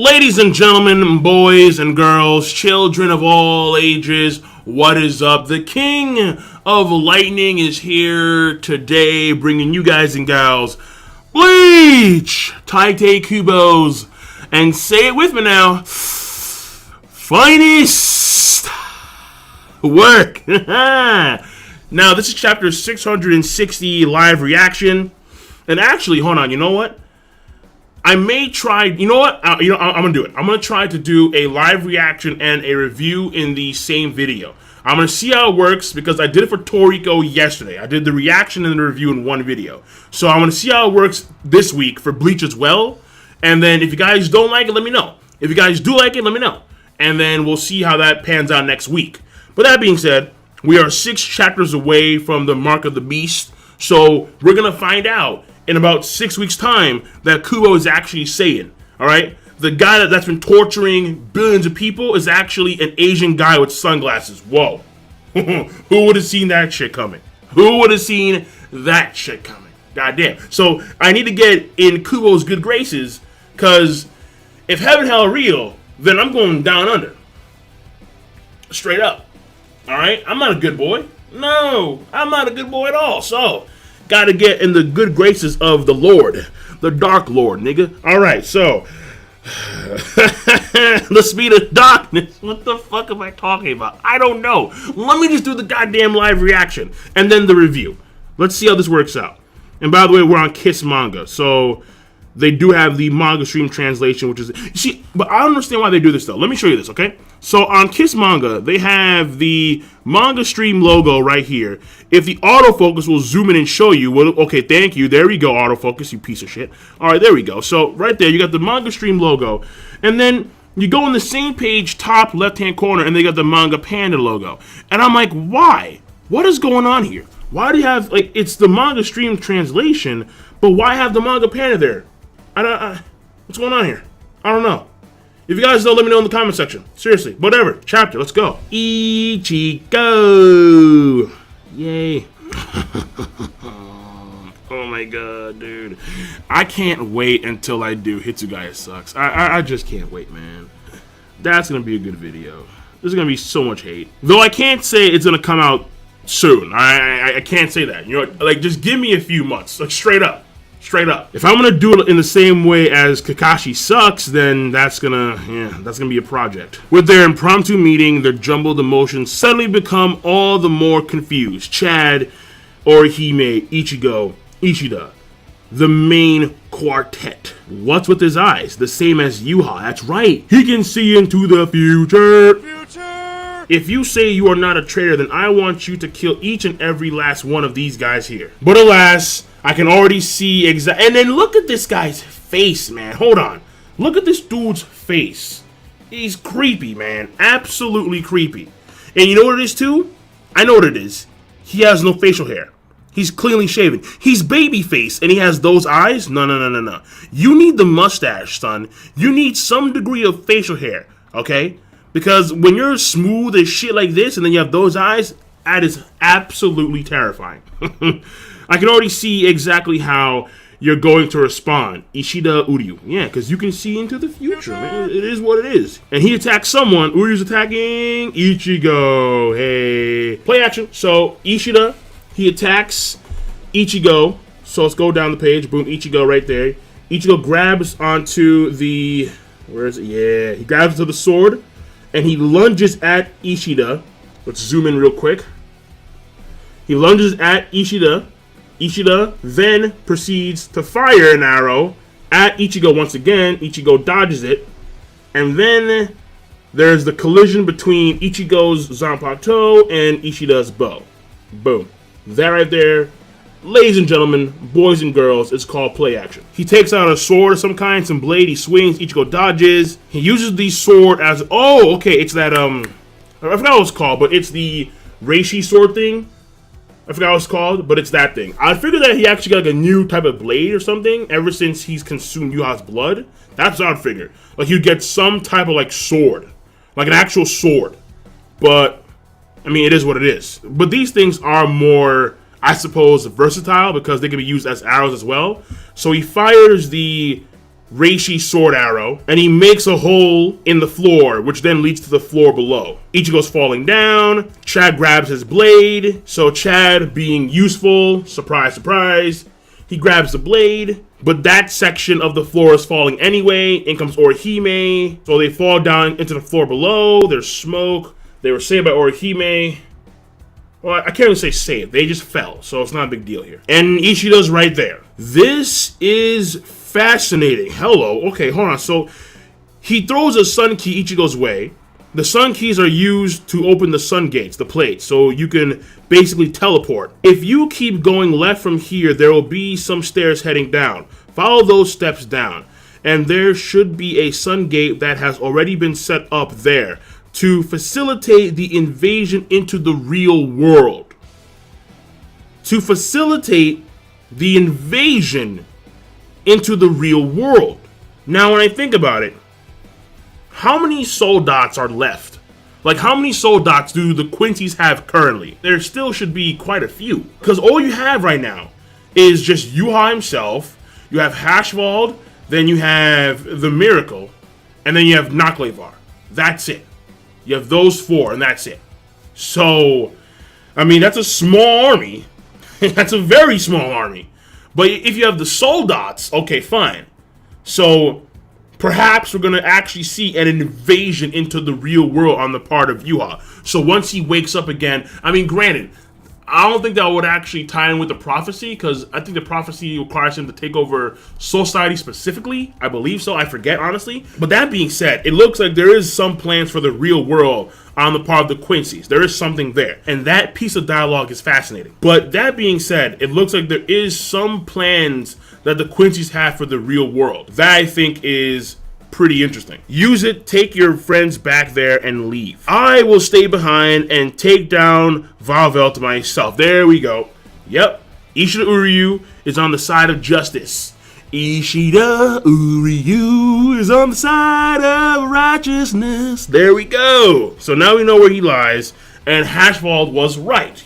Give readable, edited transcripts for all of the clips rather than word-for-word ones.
Ladies and gentlemen, boys and girls, children of all ages, what is up? The King of Lightning is here today, bringing you guys and gals Bleach, Taite Kubos, and say it with me now, finest work. Now, this is chapter 660 live reaction, and actually, hold on, you know what? I may try, I'm going to do it. I'm going to try to do a live reaction and a review in the same video. I'm going to see how it works because I did it for Toriko yesterday. I did the reaction and the review in one video. So I'm going to see how it works this week for Bleach as well. And then if you guys don't like it, let me know. If you guys do like it, let me know. And then we'll see how that pans out next week. But that being said, we are 6 chapters away from the Mark of the Beast. So we're going to find out in about 6 weeks' time that Kubo is actually Saiyan, all right? The guy that's been torturing billions of people is actually an Asian guy with sunglasses. Whoa. Who would have seen that shit coming? Who would have seen that shit coming? Goddamn. So I need to get in Kubo's good graces, because if heaven and hell are real, then I'm going down under. Straight up. All right? I'm not a good boy. No, I'm not a good boy at all. So gotta get in the good graces of the Lord, the Dark Lord, nigga. All right, so the speed of darkness. What the fuck am I talking about? I don't know. Let me just do the goddamn live reaction and then the review. Let's see how this works out. And by the way, we're on Kiss Manga, so they do have the manga stream translation, which is, see, but I don't understand why they do this though. Let me show you this, okay? So on Kiss Manga, they have the manga stream logo right here. If the autofocus will zoom in and show you, well, okay, thank you. There we go, autofocus, you piece of shit. All right, there we go. So right there, you got the manga stream logo, and then you go on the same page, top left-hand corner, and they got the Manga Panda logo. And I'm like, why? What is going on here? Why do you have, like, it's the manga stream translation, but why have the Manga Panda there? What's going on here? I don't know. If you guys know, let me know in the comment section. Seriously, whatever. Chapter, let's go. Ichigo! Yay. Oh my god, dude. I can't wait until I do Hitsugaya Sucks. I just can't wait, man. That's gonna be a good video. There's gonna be so much hate. Though I can't say it's gonna come out soon. I can't say that. You know, like, just give me a few months. Like, straight up. Straight up. If I'm gonna do it in the same way as Kakashi Sucks, then that's gonna be a project. With their impromptu meeting, their jumbled emotions suddenly become all the more confused. Chad, Orihime, Ichigo, Ishida, the main quartet. What's with his eyes? The same as Yuha. That's right. He can see into the future. If you say you are not a traitor, then I want you to kill each and every last one of these guys here. But alas, I can already see exactly. And then look at this guy's face, man. Hold on. Look at this dude's face. He's creepy, man. Absolutely creepy. And you know what it is, too? I know what it is. He has no facial hair. He's cleanly shaven. He's baby face, and he has those eyes? No. You need the mustache, son. You need some degree of facial hair, okay? Because when you're smooth as shit like this, and then you have those eyes, that is absolutely terrifying. I can already see exactly how you're going to respond. Ishida, Uryu. Yeah, because you can see into the future, man. It is what it is. And he attacks someone. Uryu's attacking Ichigo. Hey. Play action. So, Ishida, he attacks Ichigo. So, let's go down the page. Boom, Ichigo right there. Ichigo grabs onto the... Where is it? Yeah. He grabs onto the sword, and he lunges at Ishida. Let's zoom in real quick. He lunges at Ishida. Ishida then proceeds to fire an arrow at Ichigo once again. Ichigo dodges it. And then there's the collision between Ichigo's Zanpakuto and Ishida's bow. Boom. That right there, ladies and gentlemen, boys and girls, is called play action. He takes out a sword of some kind, some blade. He swings. Ichigo dodges. He uses the sword as... Oh, okay. It's that, I forgot what it's called, but it's the Reishi sword thing. I forgot what it's called, but it's that thing. I figured that he actually got like a new type of blade or something ever since he's consumed Yuha's blood. That's what I figured. Like, he'd get some type of like sword. Like an actual sword. But, I mean, it is what it is. But these things are more, I suppose, versatile because they can be used as arrows as well. So he fires the reishi sword arrow, and he makes a hole in the floor, which then leads to the floor below. Ichigo's falling down. Chad grabs his blade. So Chad, being useful, surprise, surprise, he grabs the blade. But that section of the floor is falling anyway. In comes Orihime. So they fall down into the floor below. There's smoke. They were saved by Orihime. Well, I can't even say saved. They just fell. So it's not a big deal here. And Ishida's right there. This is fascinating. Hello. Okay, hold on. So he throws a sun key Ichigo's way. The sun keys are used to open the sun gates, the plates, so you can basically teleport. If you keep going left from here, there will be some stairs heading down. Follow those steps down, and there should be a sun gate that has already been set up there to facilitate the invasion into the real world. To facilitate the invasion into the real world. Now, when I think about it, how many soul dots are left? Like, how many soul dots do the Quincy's have currently? There still should be quite a few. Because all you have right now is just Yuha himself, you have Hashwald, then you have the Miracle, and then you have Naklevar. That's it. You have those four, and that's it. So, I mean, that's a small army. That's a very small army. But if you have the soul dots, okay, fine. So perhaps we're going to actually see an invasion into the real world on the part of Yuha. So once he wakes up again, I mean, granted, I don't think that would actually tie in with the prophecy, because I think the prophecy requires him to take over Soul Society specifically. I believe so. I forget, honestly. But that being said, it looks like there is some plans for the real world on the part of the Quincy's. There is something there. And that piece of dialogue is fascinating. But that being said, it looks like there is some plans that the Quincy's have for the real world. That, I think, is pretty interesting. Use it, take your friends back there, and leave. I will stay behind and take down Vauvel to myself. There we go. Yep. Ishida Uryu is on the side of justice. Ishida Uryu is on the side of righteousness. There we go. So now we know where he lies, and Hashwald was right.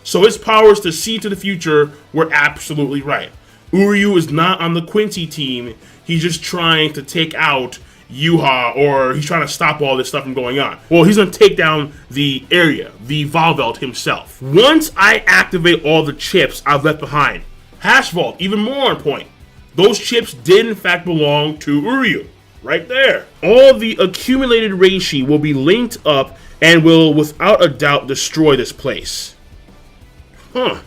So his powers to see to the future were absolutely right. Uryu is not on the Quincy team. He's just trying to take out Yuha, or he's trying to stop all this stuff from going on. Well, he's going to take down the area, the Vauvel himself. Once I activate all the chips I've left behind, Hashwald, even more on point. Those chips did in fact belong to Uryu. Right there. All the accumulated reishi will be linked up and will without a doubt destroy this place. Huh.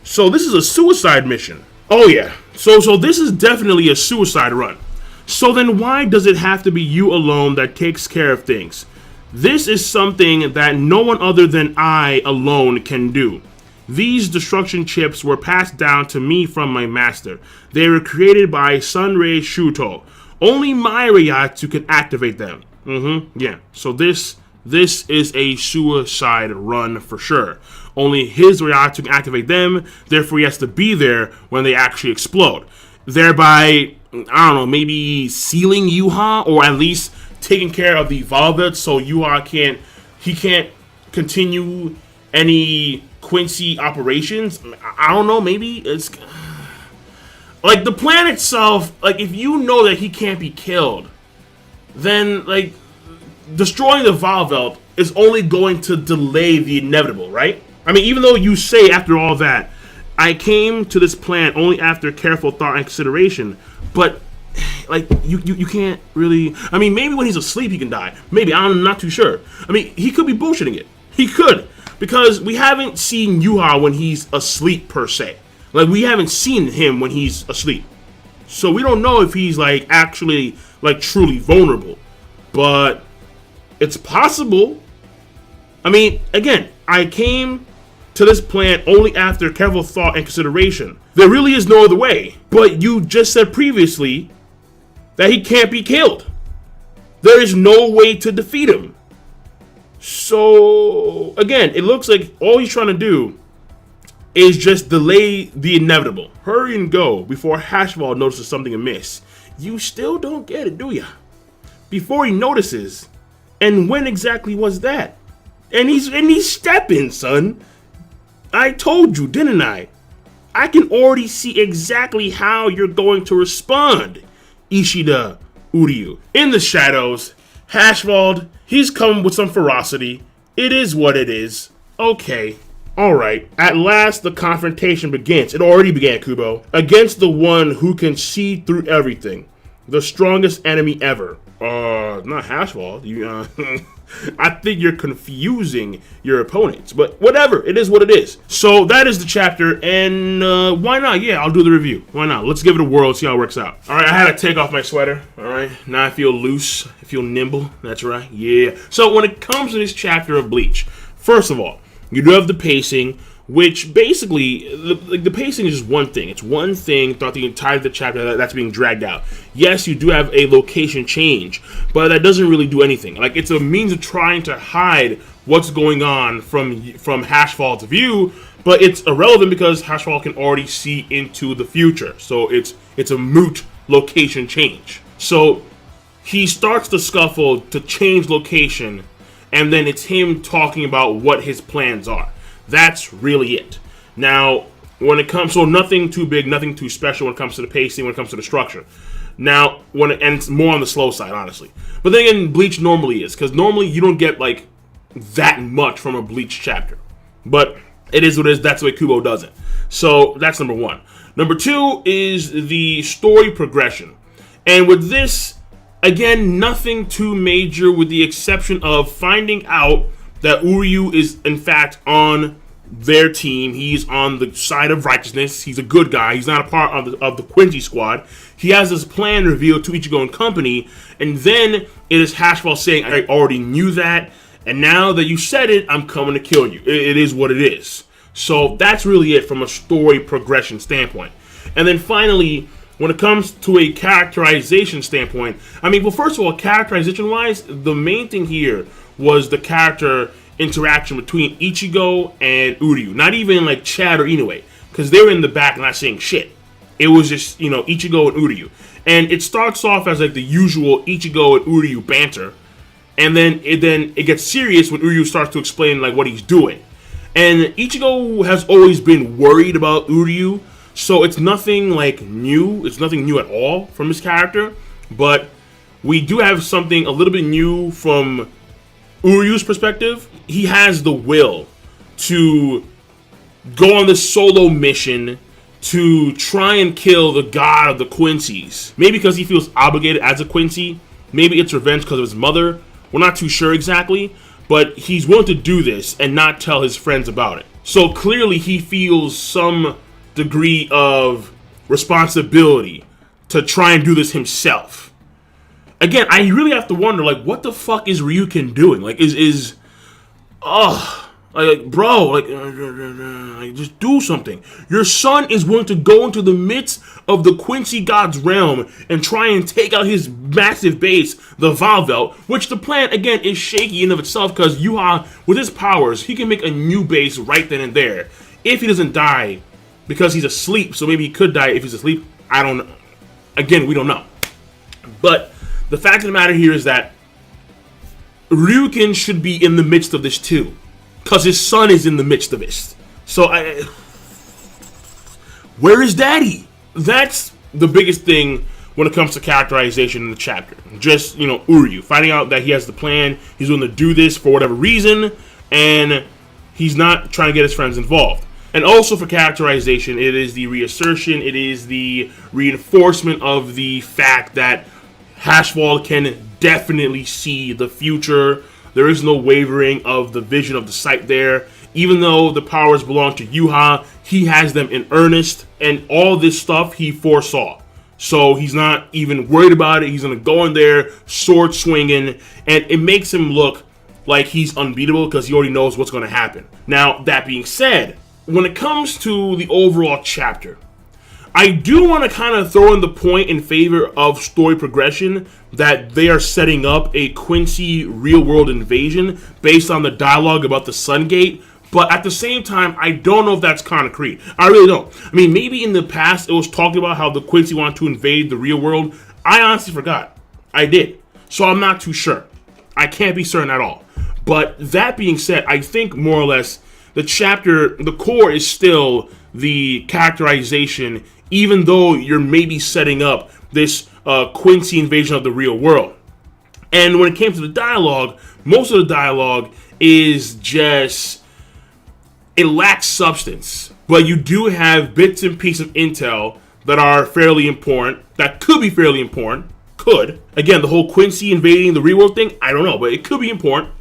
So this is a suicide mission. Oh yeah. So this is definitely a suicide run. So then why does it have to be you alone that takes care of things? This is something that no one other than I alone can do. These destruction chips were passed down to me from my master. They were created by Sunrei Shuto. Only my Ryatsu can activate them. Yeah. So this is a suicide run for sure. Only his Ryatsu can activate them, therefore he has to be there when they actually explode. Thereby, I don't know, maybe sealing Yuha, or at least taking care of the Valvet so Yuha can't continue any Quincy operations. I don't know, maybe it's like the plan itself, like if you know that he can't be killed, then like destroying the Valvet is only going to delay the inevitable, right? I mean, even though you say after all that, I came to this plan only after careful thought and consideration, but like you can't really. I mean, maybe when he's asleep he can die. Maybe, I'm not too sure. I mean, he could be bullshitting it. He could, because we haven't seen Yuha when he's asleep per se. Like we haven't seen him when he's asleep, so we don't know if he's like actually like truly vulnerable. But it's possible. I mean, again, I came to this plan only after careful thought and consideration. There really is no other way. But you just said previously that he can't be killed. There is no way to defeat him. So, again, it looks like all he's trying to do is just delay the inevitable. Hurry and go before Hashwald notices something amiss. You still don't get it, do ya? Before he notices. And when exactly was that? And he's stepping, son. I told you, didn't I? I can already see exactly how you're going to respond, Ishida, Uryu. In the shadows, Hashwald, he's come with some ferocity. It is what it is. Okay. Alright. At last, the confrontation begins. It already began, Kubo. Against the one who can see through everything. The strongest enemy ever. Not Hashwald. I think you're confusing your opponents, but whatever, it is what it is. So that is the chapter, and why not? Yeah, I'll do the review. Why not? Let's give it a whirl, see how it works out. All right, I had to take off my sweater. All right, now I feel loose, I feel nimble. That's right, yeah. So when it comes to this chapter of Bleach, first of all, you do have the pacing, which basically, the pacing is just one thing. It's one thing throughout the entire chapter that's being dragged out. Yes, you do have a location change, but that doesn't really do anything. Like, it's a means of trying to hide what's going on from Hashwald's view, but it's irrelevant because Hashwald can already see into the future. So it's a moot location change. So he starts the scuffle to change location, and then it's him talking about what his plans are. That's really it. Now, when it comes, so nothing too big, nothing too special when it comes to the pacing, when it comes to the structure. Now, and it's more on the slow side, honestly. But then again, Bleach normally is, because normally you don't get, like, that much from a Bleach chapter. But it is what it is, that's the way Kubo does it. So, that's number one. Number two is the story progression. And with this, again, nothing too major with the exception of finding out that Uryu is, in fact, on their team. He's on the side of righteousness. He's a good guy. He's not a part of the Quincy squad. He has this plan revealed to Ichigo and company, and then it is Hashwald saying, I already knew that, and now that you said it, I'm coming to kill you. It is what it is. So that's really it from a story progression standpoint. And then finally, when it comes to a characterization standpoint, I mean, well, first of all, characterization-wise, the main thing here was the character interaction between Ichigo and Uryu. Not even like Chad or Inoue, because they were in the back not saying shit. It was just, you know, Ichigo and Uryu. And it starts off as like the usual Ichigo and Uryu banter, and then it gets serious when Uryu starts to explain like what he's doing. And Ichigo has always been worried about Uryu, so it's nothing like new. It's nothing new at all from his character, but we do have something a little bit new from Uryu's perspective. He has the will to go on this solo mission to try and kill the god of the Quincy's. Maybe because he feels obligated as a Quincy. Maybe it's revenge because of his mother. We're not too sure exactly. But he's willing to do this and not tell his friends about it. So clearly he feels some degree of responsibility to try and do this himself. Again, I really have to wonder, like, what the fuck is Ryukin doing? Like, bro, just do something. Your son is willing to go into the midst of the Quincy God's realm and try and take out his massive base, the Valvelt, which the plan, again, is shaky in of itself, because Yuha, with his powers, he can make a new base right then and there. If he doesn't die, because he's asleep, so maybe he could die if he's asleep, I don't know. Again, we don't know. But the fact of the matter here is that Ryukin should be in the midst of this too, because his son is in the midst of this. So, where is Daddy? That's the biggest thing when it comes to characterization in the chapter. Just, you know, Uryu, finding out that he has the plan, he's going to do this for whatever reason, and he's not trying to get his friends involved. And also for characterization, it is the reassertion, it is the reinforcement of the fact that Hashwald can definitely see the future. There is no wavering of the vision of the sight there. Even though the powers belong to Yuha, he has them in earnest, and all this stuff he foresaw. So he's not even worried about it. He's going to go in there, sword swinging, and it makes him look like he's unbeatable because he already knows what's going to happen. Now, that being said, when it comes to the overall chapter, I do want to kind of throw in the point in favor of story progression that they are setting up a Quincy real-world invasion based on the dialogue about the Sun Gate. But at the same time, I don't know if that's concrete. I really don't. I mean, maybe in the past it was talked about how the Quincy wanted to invade the real world. I honestly forgot. I did. So I'm not too sure. I can't be certain at all. But that being said, I think more or less the chapter, the core is still the characterization, even though you're maybe setting up this Quincy invasion of the real world. And when it came to the dialogue, most of the dialogue is just, it lacks substance. But you do have bits and pieces of intel that are fairly important, that could be fairly important, could. Again, the whole Quincy invading the real world thing, I don't know, but it could be important.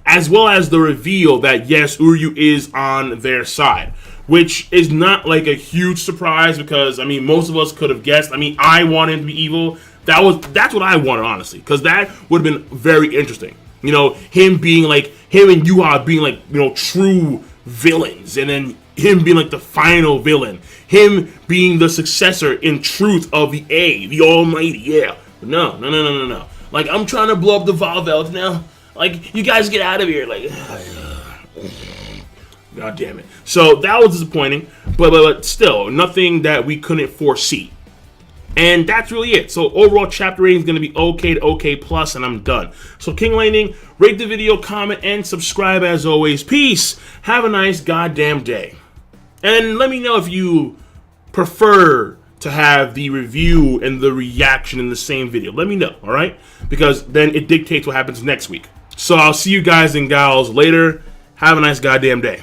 As well as the reveal that, yes, Uryu is on their side. Which is not like a huge surprise because, I mean, most of us could have guessed. I mean, I wanted him to be evil. That's what I wanted, honestly. Because that would have been very interesting. You know, him and Yuha being like, you know, true villains. And then him being like the final villain. Him being the successor in truth of the A, the Almighty, yeah. But no. Like, I'm trying to blow up the Valvelt now. Like, you guys get out of here. Like, God damn it. So that was disappointing, but still, nothing that we couldn't foresee. And that's really it. So overall chapter rating is going to be okay to okay plus, and I'm done. So King Lightning, rate the video, comment, and subscribe as always. Peace. Have a nice goddamn day. And let me know if you prefer to have the review and the reaction in the same video. Let me know, alright? Because then it dictates what happens next week. So I'll see you guys and gals later. Have a nice goddamn day.